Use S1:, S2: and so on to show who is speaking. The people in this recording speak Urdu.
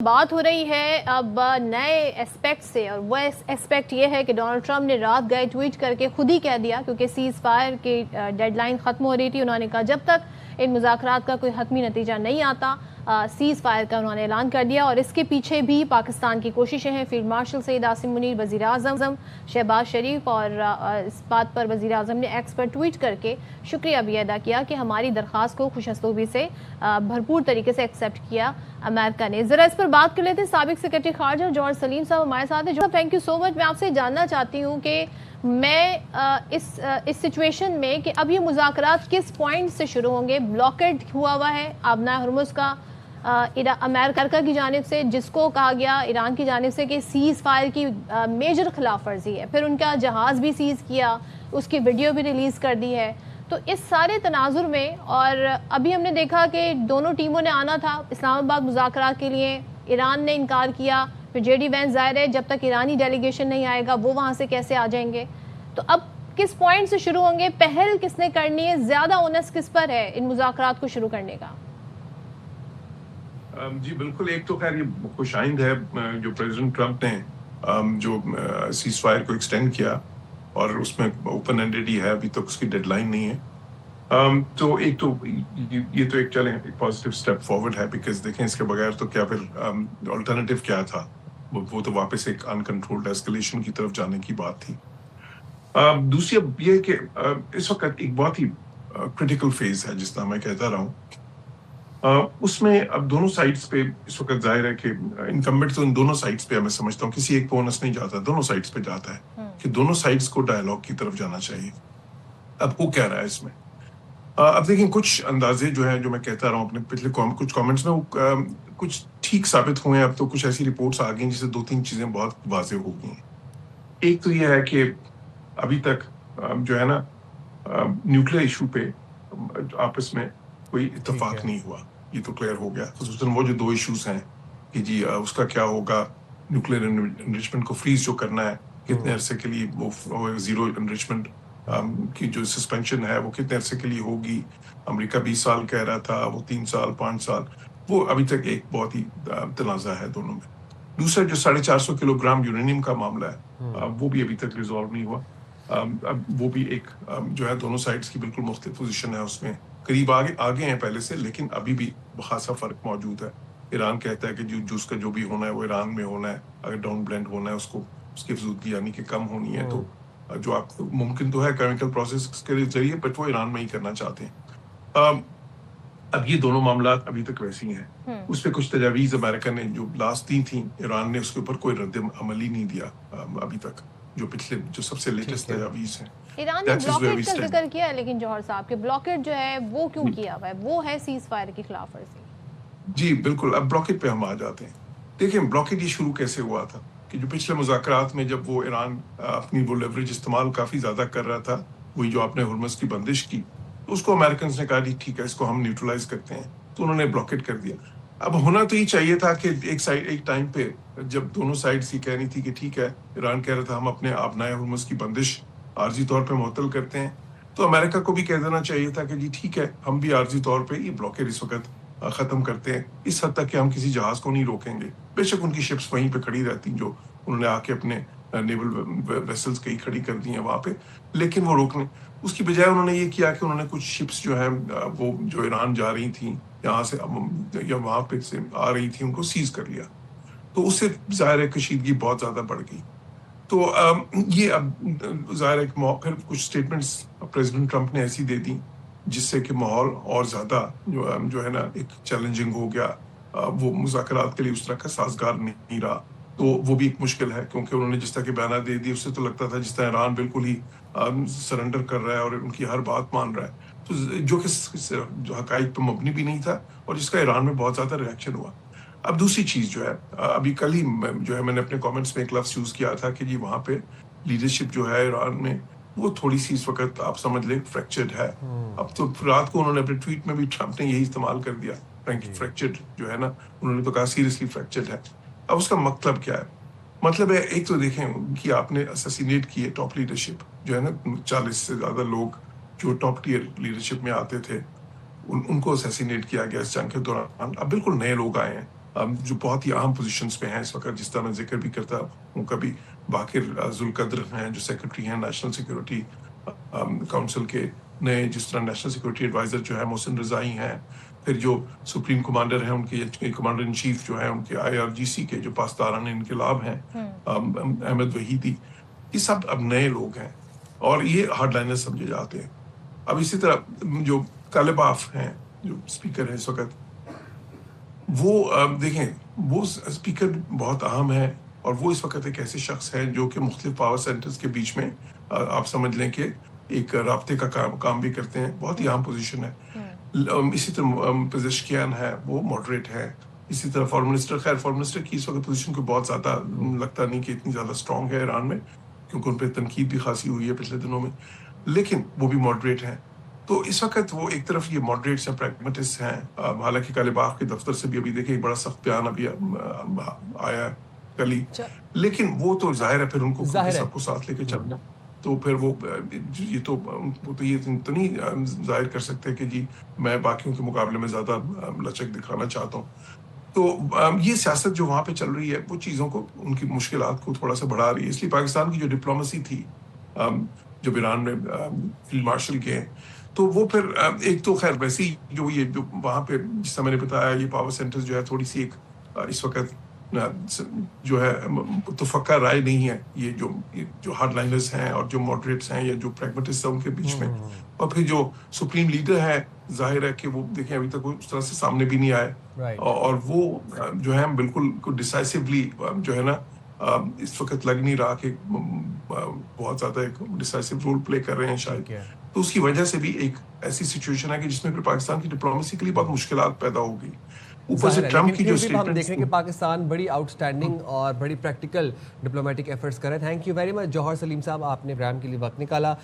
S1: بات ہو رہی ہے اب نئے اسپیکٹ سے، اور وہ اسپیکٹ یہ ہے کہ ڈونلڈ ٹرمپ نے رات گئے ٹویٹ کر کے خود ہی کہہ دیا، کیونکہ سیز فائر کی ڈیڈ لائن ختم ہو رہی تھی. انہوں نے کہا جب تک ان مذاکرات کا کوئی حتمی نتیجہ نہیں آتا سیز فائر کا انہوں نے اعلان کر دیا. اور اس کے پیچھے بھی پاکستان کی کوششیں ہیں. فیلڈ مارشل سعید عاصم منیر، وزیر اعظم شہباز شریف، اور اس بات پر وزیر اعظم نے ایکس پر ٹویٹ کر کے شکریہ بھی ادا کیا کہ ہماری درخواست کو خوش اسلوبی سے بھرپور طریقے سے ایکسیپٹ کیا امریکہ نے. ذرا اس پر بات کر لیتے ہیں. سابق سیکرٹری خارجہ جوہر سلیم صاحب ہمارے ساتھ ہیں. جوہر، تھینک یو سو مچ. میں آپ سے جاننا چاہتی ہوں کہ میں اس سچویشن میں کہ اب یہ مذاکرات کس پوائنٹ سے شروع ہوں گے؟ بلاکیڈ ہوا ہے آبنائے ہرمز کا امریکہ کی جانب سے، جس کو کہا گیا ایران کی جانب سے کہ سیز فائر کی میجر خلاف ورزی ہے. پھر ان کا جہاز بھی سیز کیا، اس کی ویڈیو بھی ریلیز کر دی ہے. تو اس سارے تناظر میں، اور ابھی ہم نے دیکھا کہ دونوں ٹیموں نے آنا تھا اسلام آباد مذاکرات کے لیے، ایران نے انکار کیا. پھر جے ڈی وینس ظاہر ہے جب تک ایرانی ڈیلیگیشن نہیں آئے گا وہ وہاں سے کیسے آ جائیں گے. تو اب کس پوائنٹ سے شروع ہوں گے؟ پہل کس نے کرنی ہے؟ زیادہ اونس کس پر ہے ان مذاکرات کو شروع کرنے کا؟
S2: جی بالکل. ایک تو خیر یہ خوش آئند ہے جو پریزیڈنٹ ٹرمپ نے جو سیز فائر کو ایکسٹینڈ کیا، اور اس میں اوپن اینڈیڈ ہی ہے، ابھی تک اس کی ڈیڈ لائن نہیں ہے. تو ایک تو یہ تو ایک چلیں ایک پازیٹیو اسٹیپ فارورڈ ہے، بیکاز دیکھیں اس کے بغیر تو کیا پھر آلٹرنیٹیو کیا تھا؟ وہ تو واپس ایک انکنٹرولڈ ایسکلیشن کی طرف جانے کی بات تھی. دوسری اب یہ کہ اس وقت ایک بہت ہی کریٹیکل فیز ہے، جس طرح میں کہتا رہا ہوں. اس میں اب دونوں سائڈز پہ اس وقت ظاہر ہے کہ انکمبنٹ تو ان دونوں سائڈز پہ میں سمجھتا ہوں کسی ایک بونس نہیں جاتا، دونوں سائڈز پہ جاتا ہے کہ دونوں سائڈز کو ڈائیلاگ کی طرف جانا چاہیے. اب وہ کہہ رہا ہے اس میں، اب دیکھیں کچھ اندازے جو ہیں جو میں کہتا رہا ہوں اپنے پچھلے کچھ کامنٹس میں، وہ کچھ ٹھیک ثابت ہوئے ہیں. اب تو کچھ ایسی رپورٹس آ گئی ہیں جس سے دو تین چیزیں بہت واضح ہو گئی ہیں. ایک تو یہ ہے کہ ابھی تک جو ہے نا نیوکلیر ایشو پہ آپس میں کوئی اتفاق نہیں ہوا. یہ تو کلیئر ہو گیا. خصوصاً وہ جو دو ایشوز ہیں کہ جی اس کا کیا ہوگا، نیوکلیر انریچمنٹ کو فریز جو کرنا ہے کتنے عرصے کے لیے، وہ زیرو انریچمنٹ کی جو سسپینشن ہے وہ کتنے عرصے کے لیے ہوگی. امریکہ 20 سال کہہ رہا تھا، وہ 3 سال 5 سال. وہ ابھی تک ایک بہت ہی تنازع ہے دونوں میں. دوسرا جو 450 کلو گرام یورینیم کا معاملہ ہے وہ بھی ابھی تک ریزالو نہیں ہوا. اب وہ بھی ایک جو ہے دونوں سائڈز کی بالکل مختلف پوزیشن ہے، اس میں قریب آگے ہیں پہلے سے، لیکن ابھی بھی خاصا فرق موجود ہے. ایران کہتا ہے کہ جو اس کا جو بھی ہونا ہے وہ ایران میں ہونا ہے، اگر ڈاؤن بلینڈ ہونا ہے اس کو اس کی افزودگی یعنی کہ کم ہونی ہے تو جو آپ ممکن تو ہے کیمیکل پروسیس کے ذریعے، بٹ وہ ایران میں ہی کرنا چاہتے ہیں. اب یہ دونوں معاملات ابھی تک ویسے ہی ہیں. اس پہ کچھ تجاویز امریکہ نے جو لاسٹ دی تھیں، ایران نے اس کے اوپر کوئی رد عمل ہی نہیں دیا ابھی تک. جو پچھلے جو سب سے لیٹسٹ تجاویز ہیں،
S1: ایران نے بلاکیڈ کا ذکر کیا ہے، لیکن جوہر صاحب کہ بلاکیڈ جو ہے وہ کیوں کیا ہوا ہے؟ وہ ہے سیز فائر کی خلاف ورزی.
S2: جی بالکل. اب بلاکیڈ پہ ہم آ جاتے ہیں. دیکھیں بلاکیڈ یہ شروع کیسے ہوا تھا کہ جو پچھلے مذاکرات میں جب وہ ایران اپنی وہ لیوریج استعمال کافی زیادہ کر رہا تھا، وہی جو آپ نے ہرمز کی بندش کی، تو اس کو امریکنز نے کہا جی ٹھیک ہے اس کو ہم نیوٹرلائز کرتے ہیں، تو انہوں نے بلاکیڈ کر دیا. اب ہونا تو یہ چاہیے تھا کہ ایک ٹائم پہ جب دونوں سائڈز یہ کہہ رہی تھی کہ ٹھیک ہے، ایران کہہ رہا تھا ہم اپنے آبنائے ہرمز کی بندش عارضی طور پہ معطل کرتے ہیں، تو امریکہ کو بھی کہہ دینا چاہیے تھا کہ جی ٹھیک ہے ہم بھی عارضی طور پہ یہ بلاکیڈ اس وقت ختم کرتے ہیں، اس حد تک کہ ہم کسی جہاز کو نہیں روکیں گے. بے شک ان کی شپس وہیں پہ کھڑی رہتی جو انہوں نے آ کے اپنے نیول ویسلز کئی کھڑی کر دی ہیں وہاں پہ، لیکن وہ روکنے اس کی بجائے انہوں نے یہ کیا کہ انہوں نے کچھ شپس جو ہیں وہ جو ایران جا رہی تھیں یہاں سے یا وہاں پہ سے آ رہی تھیں ان کو سیز کر لیا. تو اس سے ظاہر ہے کشیدگی بہت زیادہ بڑھ گئی. تو یہ اب ظاہر ہے پھر کچھ سٹیٹمنٹس پریزیڈنٹ ٹرمپ نے ایسی دے دی جس سے کہ ماحول اور زیادہ جو ہے نا ایک چیلنجنگ ہو گیا. وہ مذاکرات کے لیے اس طرح کا سازگار نہیں رہا. تو وہ بھی ایک مشکل ہے، کیونکہ انہوں نے جس طرح کے بیانات دے دی اس سے تو لگتا تھا جس طرح ایران بالکل ہی سرنڈر کر رہا ہے اور ان کی ہر بات مان رہا ہے، تو جو کہ جو حقائق پہ مبنی بھی نہیں تھا اور جس کا ایران میں بہت زیادہ ریاکشن ہوا. اب دوسری چیز جو ہے، ابھی کل ہی جو ہے میں نے اپنے کامنٹس میں ایک لفظ یوز کیا تھا کہ جی وہاں پہ لیڈرشپ جو ہے ایران میں وہ تھوڑی سی اس وقت آپ سمجھ لیں فریکچرڈ ہے. اب تو رات کو انہوں نے اپنے ٹویٹ میں بھی ٹرمپ نے یہی استعمال کر دیا، فریکچرڈ جو ہے نا، انہوں نے تو کہا سیریسلی فریکچرڈ ہے. اب اس کا مطلب کیا ہے؟ مطلب ہے ایک تو دیکھیں کہ آپ نے اسیسینیٹ کی ہے ٹاپ لیڈرشپ جو ہے نا، 40 سے زیادہ لوگ جو ٹاپ ٹیئر لیڈرشپ میں آتے تھے ان کو اسیسینیٹ کیا گیا اس جنگ کے دوران. اب بالکل نئے لوگ آئے ہیں جو بہت ہی اہم پوزیشنز پہ ہیں اس وقت، جس طرح میں ذکر بھی کرتا ہوں کبھی باقر ذوالقدر ہیں جو سیکرٹری ہیں نیشنل سیکورٹی کونسل کے نئے، جس طرح نیشنل سیکورٹی ایڈوائزر جو ہے محسن رضائی ہیں، پھر جو سپریم کمانڈر ہیں ان کے کمانڈر ان چیف جو ہیں ان کے IRGC کے جو پاسداران انقلاب ہیں احمد وحیدی، یہ سب اب نئے لوگ ہیں اور یہ ہارڈ لائنر سمجھے جاتے ہیں. اب اسی طرح جو طالب آف ہیں جو اسپیکر ہے اس وقت، وہ دیکھیں وہ اسپیکر بہت اہم ہے اور وہ اس وقت ایک ایسے شخص ہے جو کہ مختلف پاور سینٹرز کے بیچ میں آپ سمجھ لیں کہ ایک رابطے کا کام بھی کرتے ہیں. بہت ہی اہم پوزیشن ہے. اسی طرح پزشکیان ہے وہ ماڈریٹ ہے. اسی طرح فارن منسٹر، خیر فارن منسٹر کی اس وقت پوزیشن کو بہت زیادہ لگتا نہیں کہ اتنی زیادہ اسٹرانگ ہے ایران میں، کیونکہ ان پہ تنقید بھی خاصی ہوئی ہے پچھلے دنوں میں، لیکن وہ بھی ماڈریٹ ہیں. تو اس وقت وہ ایک طرف یہ ماڈریٹس ہیں، پریگمیٹسٹ ہیں. حالانکہ کالے باغ کے دفتر سے بھی ابھی دیکھیں ایک بڑا سخت بیان ابھی آیا ہے کل ہی، لیکن وہ تو ظاہر ہے پھر ان کو سب کو ساتھ لے کے چلنا، تو پھر وہ یہ تو نہیں ظاہر کر سکتے کہ جی میں باقیوں کے مقابلے میں زیادہ لچک دکھانا چاہتا ہوں. تو یہ سیاست جو وہاں پہ چل رہی ہے وہ چیزوں کو، ان کی مشکلات کو تھوڑا سا بڑھا رہی ہے. اس لیے پاکستان کی جو ڈپلومیسی تھی جب ایران میں فیلڈ مارشل کے، تو وہ پھر ایک تو خیر ویسے ہی جو وہاں پہ جس طرح میں نے بتایا یہ پاور سینٹرز جو ہے تھوڑی سی ایک اس وقت جو ہے متفقہ رائے نہیں ہے. یہ جو ہارڈ لائنرز ہیں اور جو ماڈریٹس ہیں یا جو پریگمیٹسٹ ہیں ان کے بیچ میں، اور پھر جو سپریم لیڈر ہے ظاہر ہے کہ وہ دیکھیں ابھی تک وہ اس طرح سے سامنے بھی نہیں آئے، اور وہ جو ہے بالکل ڈیسائسولی جو ہے نا اس وقت لگ نہیں رہا کہ بہت زیادہ ایک ڈیسائسو رول پلے کر رہے ہیں شاید. تو اس کی وجہ سے بھی ایک ایسی سچویشن ہے کہ جس میں پھر پاکستان کی ڈپلومیسی کے لیے بہت مشکلات پیدا ہو گئی. اوپر سے ٹرمپ کی جو
S3: ہم دیکھ رہے ہیں کہ پاکستان بڑی آؤٹ اسٹینڈنگ اور بڑی پریکٹیکل ڈپلومیٹک ایفرٹس کر رہے ہیں. تھینک یو ویری مچ جوہر سلیم صاحب، آپ نے پروگرام کے لیے وقت نکالا.